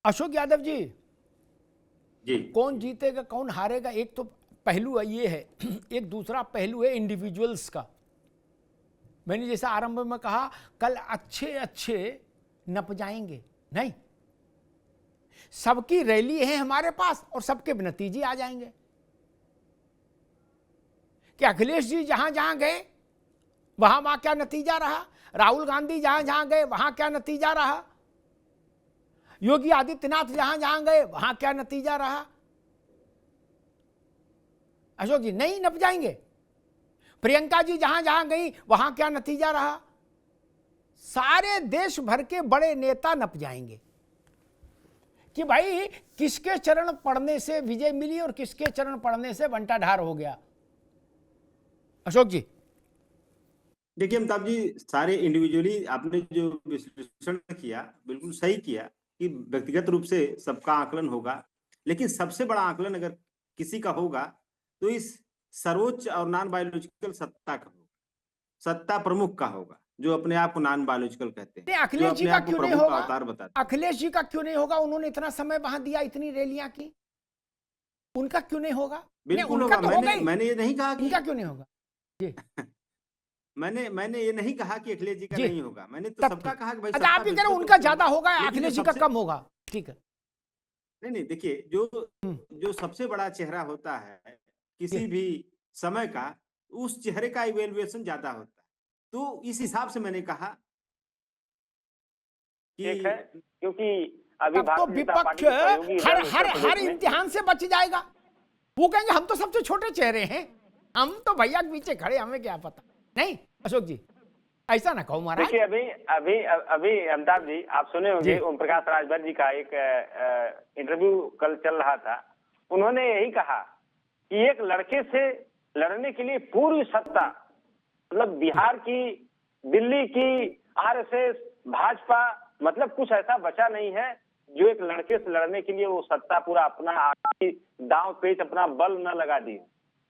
अशोक यादव जी, जी कौन जीतेगा कौन हारेगा, एक तो पहलू ये है, एक दूसरा पहलू है इंडिविजुअल्स का। मैंने जैसा आरंभ में कहा, कल अच्छे अच्छे नप जाएंगे, नहीं, सबकी रैली है हमारे पास और सबके नतीजे आ जाएंगे। कि अखिलेश जी जहां जहां गए वहां वहां क्या नतीजा रहा, राहुल गांधी जहां जहां गए वहां क्या नतीजा रहा, योगी आदित्यनाथ जहां जहां गए वहां क्या नतीजा रहा। अशोक जी नहीं नप जाएंगे, प्रियंका जी जहां जहां गई वहां क्या नतीजा रहा, सारे देश भर के बड़े नेता नप जाएंगे कि भाई किसके चरण पढ़ने से विजय मिली और किसके चरण पढ़ने से बंटाढार हो गया। अशोक जी देखिए अमिताभ जी, सारे इंडिविजुअली आपने जो विश्लेषण किया बिल्कुल सही किया कि व्यक्तिगत रूप से सबका आकलन होगा, लेकिन सबसे बड़ा आकलन अगर किसी का होगा तो इस सर्वोच्च और नॉन बायोलॉजिकल सत्ता का होगा, सत्ता प्रमुख का होगा, जो अपने आप को नॉन बायोलॉजिकल कहते हैं, नहीं, जो अखिलेश जी अपने का आप को क्यों नहीं प्रभु का होगा, अवतार बताते हैं। अखिलेश जी का क्यों नहीं होगा, उन्होंने इतना समय वहां दिया, इतनी रैलियां की, उनका क्यों नहीं होगा? नहीं, बिल्कुल उनका होगा। तो होगा ही, मैंने ये नहीं कहा कि इनका क्यों नहीं होगा? जी मैंने ये नहीं कहा कि अखिलेश जी का जी नहीं होगा, मैंने तो तब सबका ठीक। कहा कि भाई अच्छा, सत्ता आप ये कह रहे हो व्यक्तिगत उनका रूप से ज्यादा होगा, होगा, लेकिन जो अखिलेश जी का सबसे कम होगा, ठीक है। नहीं देखिए, जो हम्म, जो सबसे बड़ा चेहरा होता है किसी जी भी समय का, उस चेहरे का इवेल्युएशन ज्यादा होता है। तो इस हिसाब से मैंने कहा एक है, कि क्योंकि अभी तब तो भारतीय जनता विपक्ष पार्टी के सहयोगी हर दल हर उत्तर हर प्रदेश में इम्तिहान से बच जाएगा। वो कहेंगे हम तो सबसे छोटे चेहरे हैं, हम तो भैया के पीछे खड़े, हमें क्या पता। नहीं अशोक जी, ऐसा ना कहो महाराज। देखिए, अभी अभी अभी अमिताभ जी, आप सुने होंगे जी ओम प्रकाश राजभर जी का एक इंटरव्यू कल चल रहा था। उन्होंने यही कहा कि एक लड़के से लड़ने के लिए पूरी सत्ता, मतलब बिहार की, दिल्ली की, आरएसएस, भाजपा, मतलब कुछ ऐसा बचा नहीं है जो एक लड़के से लड़ने के लिए वो सत्ता पूरा अपना दांव पेच अपना बल न लगा दी।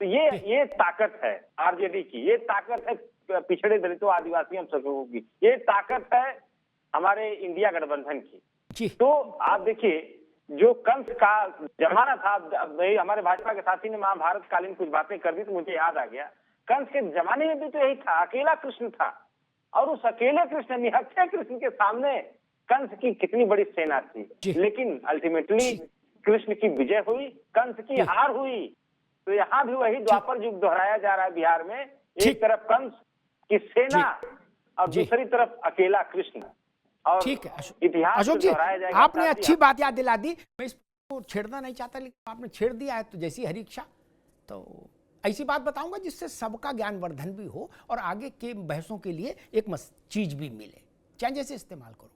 तो ये ताकत है आरजेडी की, ये ताकत है पिछड़े दलितों आदिवासी हम सबों की, ये ताकत है हमारे इंडिया गठबंधन की। जी तो आप देखिए, जो कंस का जमाना था, हमारे भाजपा के साथी ने महाभारत कालीन कुछ बातें कर दी तो मुझे याद आ गया, कंस के जमाने में भी तो यही था, अकेला कृष्ण था, और उस अकेले कृष्ण, निहत्थे कृष्ण के सामने कंस की कितनी बड़ी सेना थी, लेकिन अल्टीमेटली कृष्ण की विजय हुई, कंस की हार हुई। तो यहाँ भी वही द्वापर युग दोहराया जा रहा है बिहार में, एक तरफ कंस की सेना और दूसरी तरफ अकेला कृष्ण। और ठीक है इतिहास अशोक जी, दोहराया जाएगा। आपने अच्छी बात याद दिला दी। मैं इसको छेड़ना नहीं चाहता, लेकिन आपने छेड़ दिया है तो जैसी हरी इच्छा। तो ऐसी बात बताऊंगा जिससे सबका ज्ञानवर्धन भी हो और आगे के बहसों के लिए एक चीज भी मिले, चाहे जैसे इस्तेमाल करो।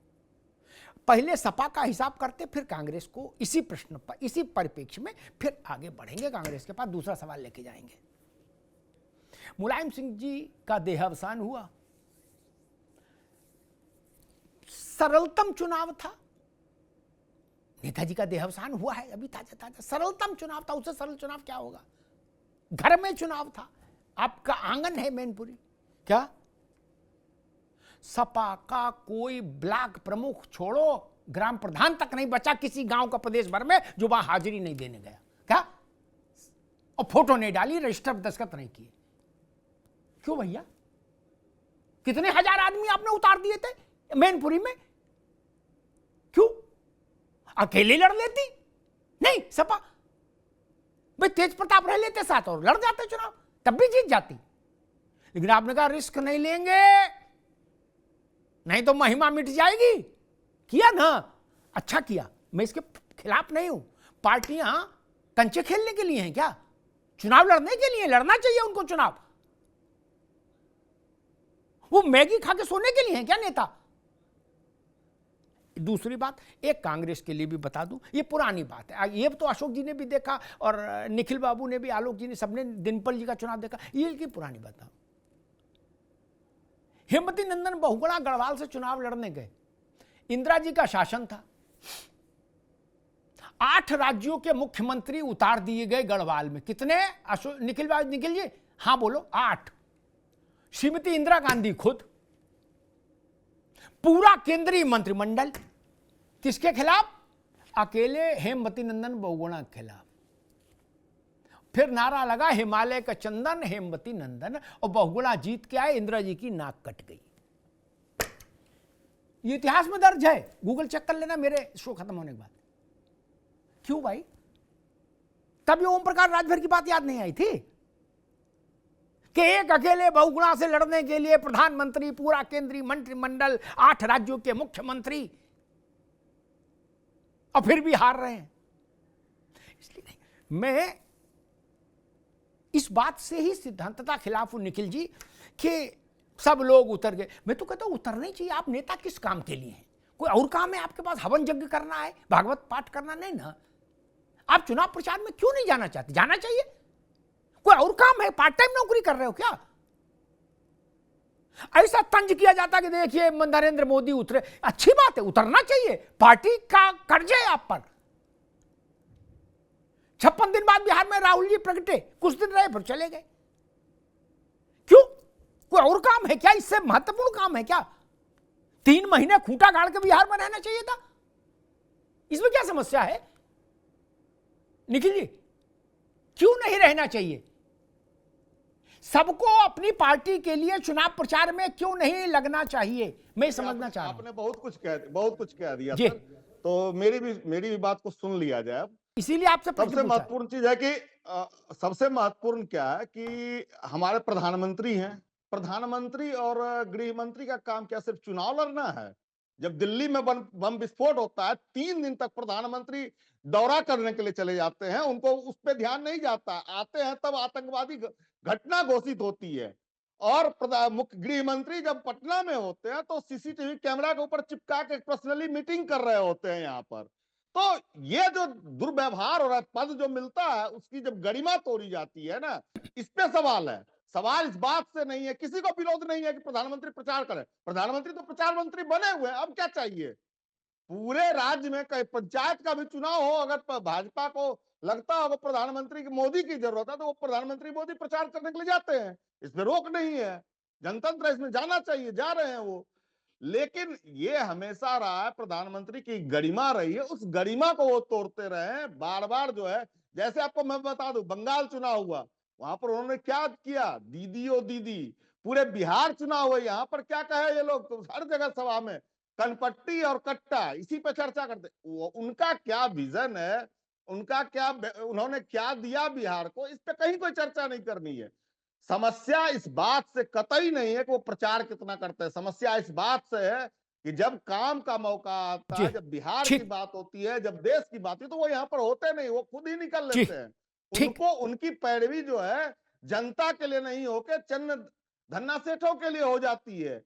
पहले सपा का हिसाब करते, फिर कांग्रेस को, इसी प्रश्न पर, इसी परिप्रेक्ष्य में फिर आगे बढ़ेंगे, कांग्रेस के पास दूसरा सवाल लेके जाएंगे। मुलायम सिंह जी का देहावसान हुआ, सरलतम चुनाव था। नेताजी का देहावसान हुआ है अभी ताजा ताजा, सरलतम चुनाव था, उससे सरल चुनाव क्या होगा। घर में चुनाव था, आपका आंगन है मैनपुरी, क्या सपा का कोई ब्लॉक प्रमुख छोड़ो, ग्राम प्रधान तक नहीं बचा किसी गांव का प्रदेश भर में जो वहां हाजिरी नहीं देने गया, क्या, और फोटो नहीं डाली, रजिस्टर दस्तखत नहीं किए। क्यों भैया, कितने हजार आदमी आपने उतार दिए थे मैनपुरी में, क्यों? अकेले लड़ लेती? नहीं, सपा भाई तेज प्रताप रह लेते साथ और लड़ जाते चुनाव, तब भी जीत जाती। लेकिन आपने कहा रिस्क नहीं लेंगे, नहीं तो महिमा मिट जाएगी। किया ना, अच्छा किया, मैं इसके खिलाफ नहीं हूं। पार्टियां कंचे खेलने के लिए हैं क्या? चुनाव लड़ने के लिए, लड़ना चाहिए उनको चुनाव। वो मैगी खा के सोने के लिए हैं क्या नेता? दूसरी बात, एक कांग्रेस के लिए भी बता दूं, ये पुरानी बात है, ये तो अशोक जी ने भी देखा और निखिल बाबू ने भी, आलोक जी ने, सबने दिनपल जी का चुनाव देखा, ये की पुरानी बात है। हेमवती नंदन बहुगुणा गढ़वाल से चुनाव लड़ने गए, इंदिरा जी का शासन था, 8 राज्यों के मुख्यमंत्री उतार दिए गए गढ़वाल में। कितने निखिल जी? हां बोलो, 8। श्रीमती इंदिरा गांधी खुद, पूरा केंद्रीय मंत्रिमंडल, किसके खिलाफ? अकेले हेमवती नंदन बहुगुणा के खिलाफ, फिर नारा लगा हिमालय का चंदन हेमवती नंदन, और बहुगुणा जीत के आए, इंदिरा जी की नाक कट गई। ये इतिहास में दर्ज है, गूगल चेक कर लेना मेरे शो खत्म होने के बाद। क्यों भाई? तब ये ओम प्रकाश राजभर की बात याद नहीं आई थी कि एक अकेले बहुगुणा से लड़ने के लिए प्रधानमंत्री, पूरा केंद्रीय मंत्रिमंडल, 8 राज्यों के मुख्यमंत्री, और फिर भी हार रहे हैं। इसलिए नहीं, मैं इस बात से ही सिद्धांतता खिलाफ हूं निखिल जी कि सब लोग उतर गए। मैं तो कहता हूं उतरना ही चाहिए। आप नेता किस काम के लिए हैं? कोई और काम है आपके पास? हवन यज्ञ करना है, भागवत पाठ करना? नहीं ना। आप चुनाव प्रचार में क्यों नहीं जाना चाहते? जाना चाहिए। कोई और काम है? पार्ट टाइम नौकरी कर रहे हो क्या? ऐसा तंज किया जाता कि देखिए नरेंद्र मोदी उतरे, अच्छी बात है, उतरना चाहिए। पार्टी का कर्ज है आप पर। 56 दिन बाद बिहार में राहुल जी प्रगटे, कुछ दिन रहे फिर चले गए। क्यों? कोई और काम है क्या? इससे महत्वपूर्ण काम है क्या? 3 महीने खूंटा गाड़ के बिहार में रहना चाहिए था। इसमें क्या समस्या है निखिल जी? क्यों नहीं रहना चाहिए? सबको अपनी पार्टी के लिए चुनाव प्रचार में क्यों नहीं लगना चाहिए? मैं समझना चाह रहा हूं। आपने बहुत कुछ कह दिया जी। सर, तो मेरी भी बात को सुन लिया जाए अब। इसीलिए आपसे सबसे महत्वपूर्ण चीज है कि सबसे महत्वपूर्ण क्या है कि हमारे प्रधानमंत्री हैं। प्रधानमंत्री और गृह मंत्री का काम क्या सिर्फ चुनाव लड़ना है? जब दिल्ली में बम विस्फोट होता है, 3 दिन तक प्रधानमंत्री दौरा करने के लिए चले जाते हैं, उनको उस पर ध्यान नहीं जाता। आते हैं तब आतंकवादी घटना घोषित होती है, और मुख्य गृह मंत्री जब पटना में होते हैं तो सीसीटीवी कैमरा के ऊपर चिपका के पर्सनली मीटिंग कर रहे होते हैं यहाँ पर। तो ये जो दुर्व्यवहार और पद जो मिलता है, उसकी जब गरिमा तोड़ी जाती है ना, इस पे सवाल है। सवाल इस बात से नहीं है, किसी को विरोध नहीं है कि प्रधानमंत्री प्रचार करे। प्रधानमंत्री तो प्रचार मंत्री बने हुए हैं, अब क्या चाहिए? पूरे राज्य में कहीं पंचायत का भी चुनाव हो, अगर भाजपा को लगता हो प्रधानमंत्री की मोदी की जरूरत है, तो वो प्रधानमंत्री मोदी प्रचार करने के लिए जाते हैं। इसमें रोक नहीं है, जनतंत्र इसमें जाना चाहिए, जा रहे हैं वो। लेकिन ये हमेशा रहा है, प्रधानमंत्री की गरिमा रही है, उस गरिमा को वो तोड़ते रहे हैं बार बार जो है। जैसे आपको मैं बता दूं, बंगाल चुनाव हुआ, वहां पर उन्होंने क्या किया? दीदी ओ दीदी। पूरे बिहार चुनाव हुआ, यहाँ पर क्या कहे ये लोग? तो हर जगह सभा में कनपट्टी और कट्टा, इसी पे चर्चा करते। उनका क्या विजन है, उनका क्या, उन्होंने क्या दिया बिहार को, इस पे कहीं कोई चर्चा नहीं करनी है। समस्या इस बात से कतई नहीं है कि वो प्रचार कितना करते हैं। समस्या इस बात से है कि जब काम का मौका आता है, जब बिहार की बात होती है, जब देश की बात होती है, तो वो यहाँ पर होते नहीं, वो खुद ही निकल लेते हैं। उनको उनकी पैरवी जो है जनता के लिए नहीं होकर चंद धन्ना सेठों के लिए हो जाती है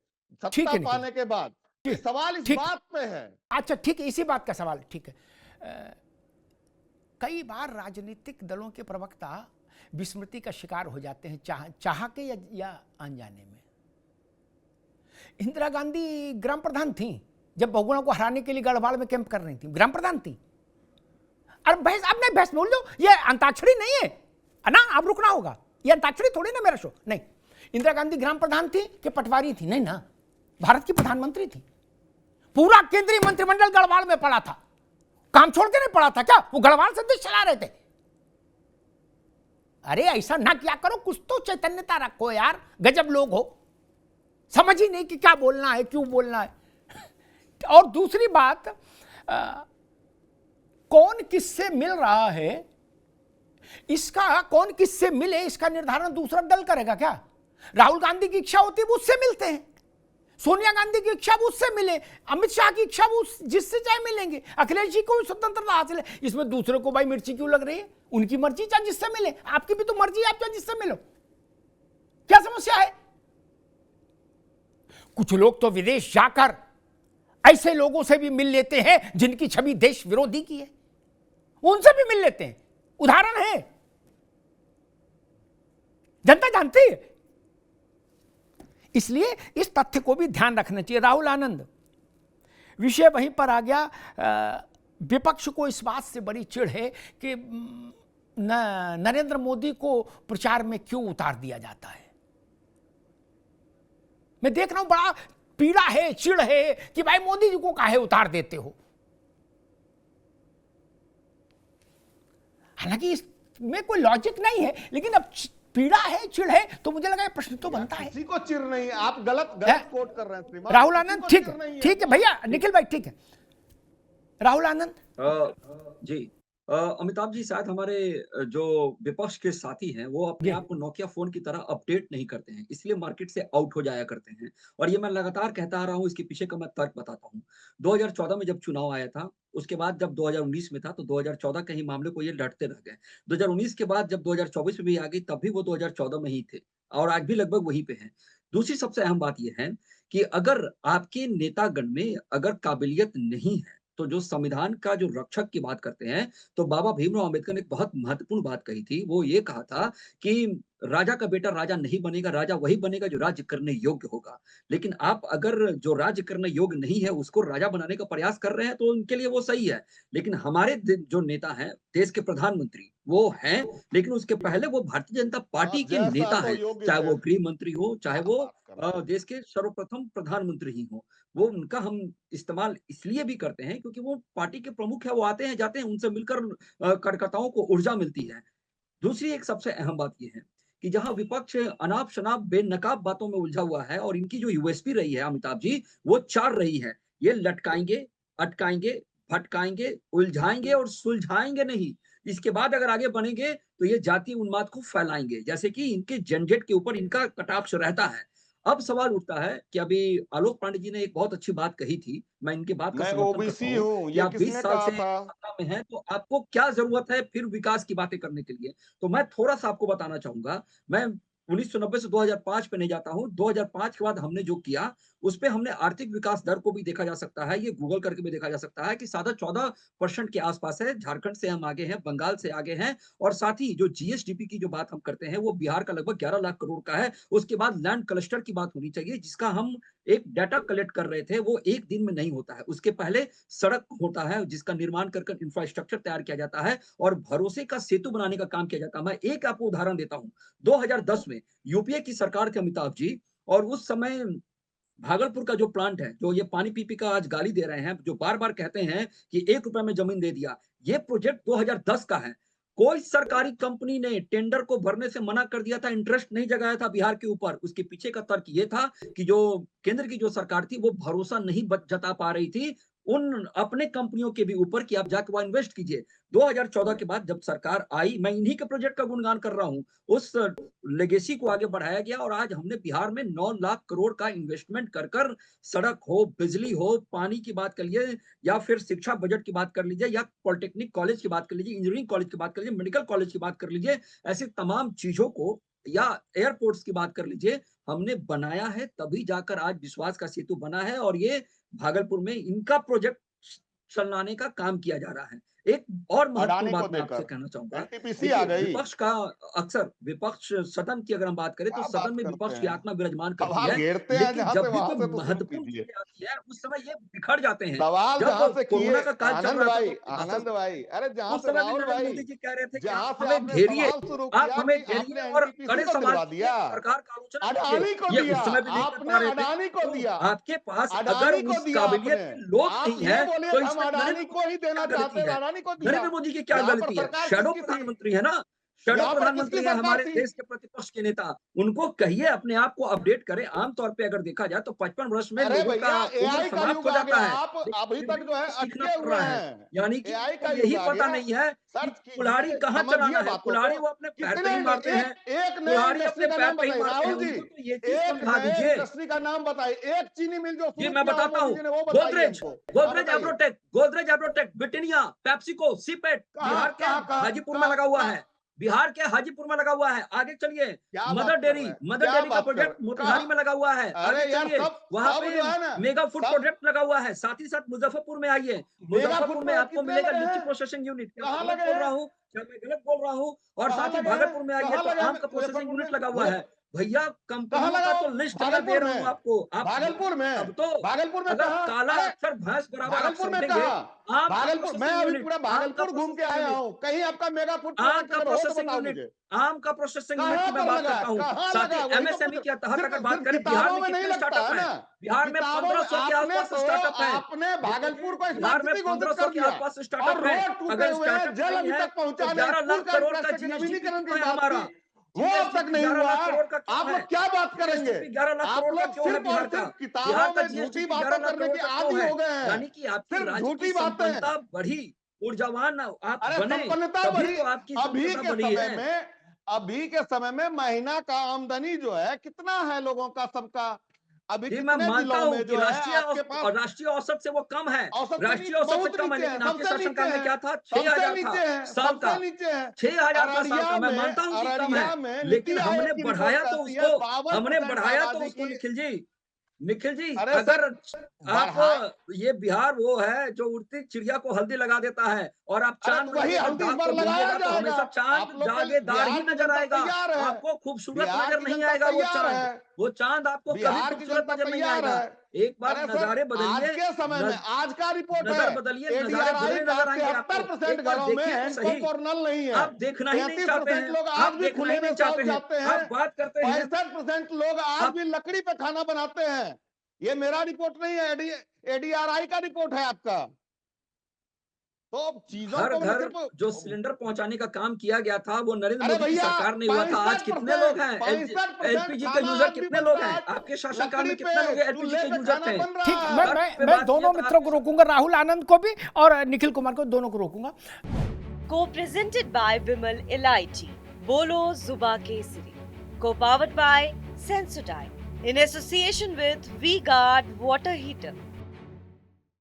सत्ता पाने के बाद। सवाल इस बात पे है। अच्छा ठीक है, इसी बात का सवाल है। ठीक है, कई बार राजनीतिक दलों के प्रवक्ता विस्मृति का शिकार हो जाते हैं, चाह के या अनजाने में। इंदिरा गांधी ग्राम प्रधान थी जब बहुगुणा को हराने के लिए गढ़वाल में कैंप कर रही थी, ग्राम प्रधान थी। अरे बहस, अब नहीं बहस बोल दो, ये अंताक्षरी नहीं है ना, आप रुकना होगा। ये अंताक्षरी थोड़ी ना मेरा शो। नहीं, इंदिरा गांधी ग्राम प्रधान थी कि पटवारी थी? नहीं ना, भारत की प्रधानमंत्री थी। पूरा केंद्रीय मंत्रिमंडल गढ़वाल में पड़ा था, काम छोड़ के नहीं पड़ा था क्या? वो गढ़वाल से देश चला रहे थे। अरे ऐसा ना किया करो, कुछ तो चैतन्यता रखो यार, गजब लोग हो, समझ ही नहीं कि क्या बोलना है, क्यों बोलना है। और दूसरी बात, कौन किससे मिल रहा है, इसका कौन किससे मिले इसका निर्धारण दूसरा दल करेगा क्या? राहुल गांधी की इच्छा होती है वो उससे मिलते हैं, सोनिया गांधी की इच्छा वो उससे मिले, अमित शाह की इच्छा वो जिससे चाहे मिलेंगे, अखिलेश जी को भी स्वतंत्रता हासिल है। इसमें दूसरे को भाई मिर्ची क्यों लग रही है? उनकी मर्जी, चाहे जिससे मिले। आपकी भी तो मर्जी है, आप चाहे जिससे मिलो, क्या समस्या है? कुछ लोग तो विदेश जाकर ऐसे लोगों से भी मिल लेते हैं जिनकी छवि देश विरोधी की है, उनसे भी मिल लेते हैं। उदाहरण है, जनता जानती है। इसलिए इस तथ्य को भी ध्यान रखना चाहिए। राहुल आनंद, विषय वहीं पर आ गया। विपक्ष को इस बात से बड़ी चिढ़ है कि नरेंद्र मोदी को प्रचार में क्यों उतार दिया जाता है। मैं देख रहा हूं बड़ा पीड़ा है, चिढ़ है कि भाई मोदी जी को काहे उतार देते हो। हालांकि इसमें कोई लॉजिक नहीं है, लेकिन अब पीड़ा है, चिढ़ है, तो मुझे लगा ये प्रश्न तो बनता है। किसी को चिढ़ नहीं है, आप गलत है? कोट कर रहे हैं श्रीमान। राहुल किसी आनंद, को ठीक चिढ़ नहीं है, ठीक है भैया, निखिल भाई ठीक है। राहुल आनंद। जी अमिताभ जी, शायद हमारे जो विपक्ष के साथी हैं वो अपने जी। आप को नोकिया फोन की तरह अपडेट नहीं करते हैं, इसलिए मार्केट से आउट हो जाया करते हैं। और ये मैं लगातार कहता आ रहा हूँ, इसके पीछे का मैं तर्क बताता हूँ। 2014 में जब चुनाव आया था, उसके बाद जब 2019 में था, तो 2014 के ही मामले को ये लड़ते रह गए। 2019 के बाद जब 2024 में भी आ गई, तब भी वो 2014 में ही थे और आज भी लगभग वहीं पे हैं। दूसरी सबसे अहम बात ये है कि अगर आपके नेतागण में अगर काबिलियत नहीं है, तो जो संविधान का जो रक्षक की बात करते हैं, तो बाबा भीमराव अम्बेडकर ने एक बहुत महत्वपूर्ण बात कही थी। वो ये कहा था कि राजा का बेटा राजा नहीं बनेगा, राजा वही बनेगा जो राज्य करने योग्य होगा। लेकिन आप अगर जो राज्य करने योग्य नहीं है, उसको राजा बनाने का प्रयास कर रहे हैं, तो उनके लिए वो सही है। लेकिन हमारे जो नेता हैं, देश के प्रधानमंत्री, वो हैं, लेकिन उसके पहले वो भारतीय जनता पार्टी आप के जैसा नेता तो हैं, योग्य चाहे वो थे। गृह मंत्री हो, चाहे क्या वो बात कर रहे हैं? देश के सर्वप्रथम प्रधानमंत्री ही हो। वो उनका हम इस्तेमाल इसलिए भी करते हैं क्योंकि वो पार्टी के प्रमुख है, वो आते हैं, जाते हैं, उनसे मिलकर कार्यकर्ताओं को ऊर्जा मिलती है। दूसरी एक सबसे अहम बात ये है कि जहां विपक्ष अनाप-शनाप बेनकाब बातों में उलझा हुआ है और इनकी जो यूएसपी रही है अमिताभ जी, वो 4 रही है। ये लटकाएँगे, अटकाएँगे, भटकाएँगे, उलझाएँगे और सुलझाएँगे नहीं। इसके बाद अगर आगे बढ़ेंगे तो ये जातीय उन्माद को फैलाएँगे, जैसे कि इनके झंझट के ऊपर इनका कटाक्ष रहता है। अब सवाल उठता है कि अभी आलोक पांडे जी ने एक बहुत अच्छी बात कही थी, मैं इनकी बात का मैं समर्थन करता ओबीसी हूँ हूँ, कि ये आप 20 किसने साल कहा से था? सत्ता में हैं, तो आपको क्या ज़रूरत है फिर विकास की बातें करने के लिए? तो मैं थोड़ा-सा आपको बताना चाहूँगा, मैं 1990 से 2005 पे नहीं जाता हूँ, 2005 के बाद हमने जो किया, उसपे हमने आर्थिक विकास दर को भी देखा जा सकता है, ये गूगल करके भी देखा जा सकता है कि साढ़े 14% के आस-पास है, झारखंड से हम आगे हैं, बंगाल से आगे हैं और साथ ही जो जीएसडीपी की जो बात हम करते हैं, वो बिहार का लगभग 11 लाख करोड़ का है। उसके बाद लैंड क्लस्टर की बात होनी चाहिए, जिसका हम एक डाटा कलेक्ट कर रहे थे, वो 1 दिन में नहीं होता है। उसके पहले सड़क होता है, जिसका निर्माण कर इंफ्रास्ट्रक्चर तैयार किया जाता है और भरोसे का सेतु बनाने का काम किया जाता है। मैं एक आपको उदाहरण देता हूँ, 2010 में यूपीए की सरकार थी अमिताभ जी और उस समय भागलपुर का जो प्लांट है, जो ये पानी पी-पी का आज गाली दे रहे हैं, जो बार-बार कहते हैं कि ₹1 में ज़मीन दे दिया, ये प्रोजेक्ट 2010 का है। कोई सरकारी कंपनी ने टेंडर को भरने से मना कर दिया था, इंटरेस्ट नहीं जगाया था बिहार के ऊपर। उसके पीछे का तर्क ये था कि जो केंद्र की जो सरकार थी, वो भरोसा नहीं जता पा रही थी उन अपने कंपनियों के भी ऊपर कि आप जाके वहाँ इन्वेस्ट कीजिए। 2014 के बाद जब सरकार आई, मैं इन्हीं के प्रोजेक्ट का गुणगान कर रहा हूँ। उस लेगेसी को आगे बढ़ाया गया और आज हमने बिहार में 9 लाख करोड़ का इन्वेस्टमेंट कर सड़क हो, बिजली हो, पानी की बात कर लीजिए या फिर शिक्षा बजट की बात कर लीजिए या पॉलिटेक्निक कॉलेज की बात कर लीजिए, इंजीनियरिंग कॉलेज की बात कर लीजिए, मेडिकल कॉलेज की बात कर लीजिए, ऐसी तमाम चीज़ों को या एयरपोर्ट्स की बात कर लीजिए, हमने बनाया है तभी जाकर आज विश्वास का सेतु बना है और ये भागलपुर में इनका प्रोजेक्ट चलाने का काम किया जा रहा है। एक और महत्वपूर्ण अडानी को बात मैं आपसे देकर कहना चाहूँगा, एनटीपीसी आ देखिए गई। विपक्ष का अक्सर विपक्ष सदन की अगर हम बात करें तो क्या सदन बात में करते विपक्ष की हैं? आत्मा विराजमान करती सवाल है, घेरते हैं लेकिन जहां से, जब भी वहां कोई से तो शुरू महत्वपूर्ण कीजिए। चीज़ें आती है, उस समय ये बिखर जाते हैं। सवाल जब जहां से किए कोरोना का काल चल आनंद रहा था भाई, तो अपने भाषण आनंद भाई, अरे जहां उस से समय भी राहुल नरेंद्र भाई, मोदी जी कह रहे थे कि जहां आप से हमें आपने घेरिए, सवाल शुरू आप किया हमें कि घेरिए आपने और एनटीपीसी कड़े को सवाल दिलवा कीजिए, दिया, सरकार का आलोचना कीजिए। अडानी को ये दिया, उस समय भी नहीं कर आपने पा रहे थे, अडानी को तो दिया, आपके पास अगर अडानी को उस दिया काबिलियत आपने। के लोग आप नहीं ये हैं, बोलिए तो कि हम इसमें अडानी नरेंद्र को मोदी ही की क्या देना चाहते गलती हैं, है? अडानी को दिया। नरेंद्र मोदी की क्या यहाँ पर गलती है? सरकार शैडो किसकी थी? प्रधानमंत्री है ना, शैडो यहाँ पर किसकी प्रधानमंत्री हैं सरकार हमारे थी? देश के प्रतिपक्ष के नेता। उनको कहिए अपने आप को अपडेट करें। आम तौर पे अगर देखा जाए तो 55 वर्ष में अरे लोगों का भैया, उम्र एआई का समाप्त युग हो आ जाता गया, है, आप लेकिन अभी फिर तक भी जो है उनको सीखना अटके पड़ हुए रहा है। हैं। यानी कि एआई उनको का युग यही आ पता गया, नहीं है कि सर्च कुल्हाड़ी कीजिए, कहाँ समझिए चलाना है। बातों को। कुल्हाड़ी वो अपने पैर पे कितने ही मारते हैं, एक नए कुल्हाड़ी इंडस्ट्री अपने का पैर नाम पे ही बताइए मारते हैं। राहुल जी, उनको तो ये चीज़ एक समझा नए दीजिए। इंडस्ट्री का नाम बताइए, एक चीनी मिल जो जी, शुरू मैं किया हो बताता मोदी हूँ। जी ने, वो बताइए गोदरेज, हमको। हाँ गोदरेज बताइए, agrotech, Godrej agrotech, Britannia, PepsiCo, CIPET कहाँ बिहार के कहाँ कहाँ हाजीपुर में कहाँ लगा हुआ कहाँ- है। बिहार के हाजीपुर में लगा हुआ है। आगे चलिए, क्या मदर बात कर रहे डेयरी, हैं, मदर क्या डेयरी का बात कर रहे प्रोजेक्ट हैं, मोतिहारी में कहाँ? लगा हुआ है। आगे अरे यार, चलिए, सब वहाँ सब पे जो है ना, मेगा फूड सब प्रोजेक्ट लगा हुआ है। साथ ही साथ मुजफ्फरपुर में आइए, मेगा फूड मुजफ्फरपुर में प्रोजेक्ट आपको कितने मिलेगा लगे लीची हैं? Processing unit. क्या कहाँ मैं गलत लगे बोल हैं? रहा हूँ? क्या मैं गलत बोल रहा हूँ? और कहाँ साथ ही लगे हैं? भागलपुर में आइए कहाँ तो लगे हैं आम का प्रोसेसिंग मुजफ्फरपुर में? यूनिट लगा हुआ मुझे है। भैया कहाँ कंपनियों का लगाओ? तो लिस्ट मैं दे भागलपुर रहा हूँ में। आपको। आप भागलपुर में। अब तो भागलपुर में अगर कहाँ? काला अरे, अक्षर भैंस बराबर आप भागलपुर में समझेंगे, कहा? आम का भागलपुर, मैं प्रोसेसिंग अभी यूनिट, पूरा आम का भागलपुर घूम के प्रोसेसिंग आया यूनिट, हूँ। कहीं आपका मेगा फूड आम प्रोडक्ट का अगर हो तो प्रोसेसिंग बताओ यूनिट, मुझे। आम का प्रोसेसिंग यूनिट की कहाँ मैं पर बात लगा? करता हूँ। कहाँ साथ ही लगा? वही तो एमएसएमई पूछ, के तहत सिर्फ अगर बात सिर्फ करें, बिहार किताबों में में नहीं कितने लगता स्टार्टअप है हैं? ना। बिहार में किताबों में 1500 के आपने आसपास तो स्टार्टअप है। आपने भागलपुर को स्मार्ट बिहार में सिटी घोषित 1500 कर के दिया आसपास और स्टार्टअप है। रोड टूटे अगर हुए हैं, स्टार्टअप जल नहीं अभी है तक तो पहुंचाने, 11 पुल लाख करोड़ का कंस्ट्रक्शन, जीएसडीपी नवीनीकरण की क्यों है बात हमारा? की, वो अब तक जीएसडीपी नहीं 11 हुआ। लाख करोड़ का क्यों आप है? लोग क्या बात करेंगे? जीएसडीपी 11 लाख आप करोड़ का लोग क्यों है सिर्फ बिहार और का? सिर्फ बिहार किताबों का में झूठी जीएसडीपी 11 बातों लाख करने करोड़ के का क्यों आदी है? हो गए हैं। यानी कि आपकी सिर्फ राज्य की झूठी बातें। संपन्नता बढ़ी, ऊर्जावान आप अरे बने, संपन्नता तभी बढ़ी। तो आपकी अभी संपन्नता के बढ़ी समय है। में, अभी के समय में महीना का आमदनी जो है कितना है लोगों का, सबका? अभी जी मैं कितने मानता जिलों हूं में कि जो है आपके पास राष्ट्रीय औसत से वो कम है, औसत से राष्ट्रीय औसत से बहुत कम है, नीचे है, लेकिन आपके सबसे शासनकाल नीचे में है, क्या था? सबसे 6000 था नीचे है, साल का, सबसे नीचे है। 6000 था साल का। मैं में, मानता हूं कि कम है, अररिया में लेकिन नीति आयोग हमने की रिपोर्ट बढ़ाया तो कहती है उसको, 52% आबादी की। निखिल जी, अरे अगर सर, आप बढ़ाए। ये बिहार वो है जो उड़ती चिड़िया को हल्दी लगा देता है, और आप अरे चांद तो वही महीने में हल्दी इस दाग बार को लगाया भूलिएगा तो जाएगा। हमेशा चांद आप लोग के दागेदार ही बिहार की नजर जनता आएगा। तैयार है, आपको खूबसूरत बिहार नजर की नहीं जनता आएगा वो तैयार चांद, है, वो चांद आपको कभी बिहार की खूबसूरत जनता नजर नहीं तैयार आएगा। है। एक बार अरे सर, नजारे आज बदलिए, के समय में, आज का रिपोर्ट नजर है, बदलिए, नजारे एडीआरआई बदले का नजर आएंगे आपको। 73% एक बार घरों में देखिए तो सही, हैंडपंप और नल नहीं है। आप देखना ही नहीं चाहते 33% हैं, लोग आप आज भी देखना खुले ही में नहीं शौच चाहते हैं। जाते हैं। आप बात करते हैं, 65% लोग आज आप भी लकड़ी पे खाना बनाते हैं। ये मेरा रिपोर्ट नहीं है, एडीआरआई का रिपोर्ट है आपका। तो चीजों घर को मैं घर सिर्फ, जो सिलेंडर पहुंचाने का काम किया गया था वो नरेंद्र अरे मोदी की भैया सरकार ने हुआ था। आज कितने लोग हैं 65% एलपीजी के खाना यूजर, आज भी कितने बनता लोग है, हैं आज आपके शासनकाल लकड़ी में? पे, कितने लोग एलपीजी चूल्हे के पे यूजर खाना थे? बन ठीक, रहा मैं है। घर पे मैं बात दोनों किया तो मित्रों को रोकूंगा, राहुल आनंद को भी और निखिल कुमार को, दोनों को रोकूंगा। Co-presented by Vimal Elaichi, Bolo Zuba Kesari. Co-powered by Sensodyne in association with V-Guard Water Heater.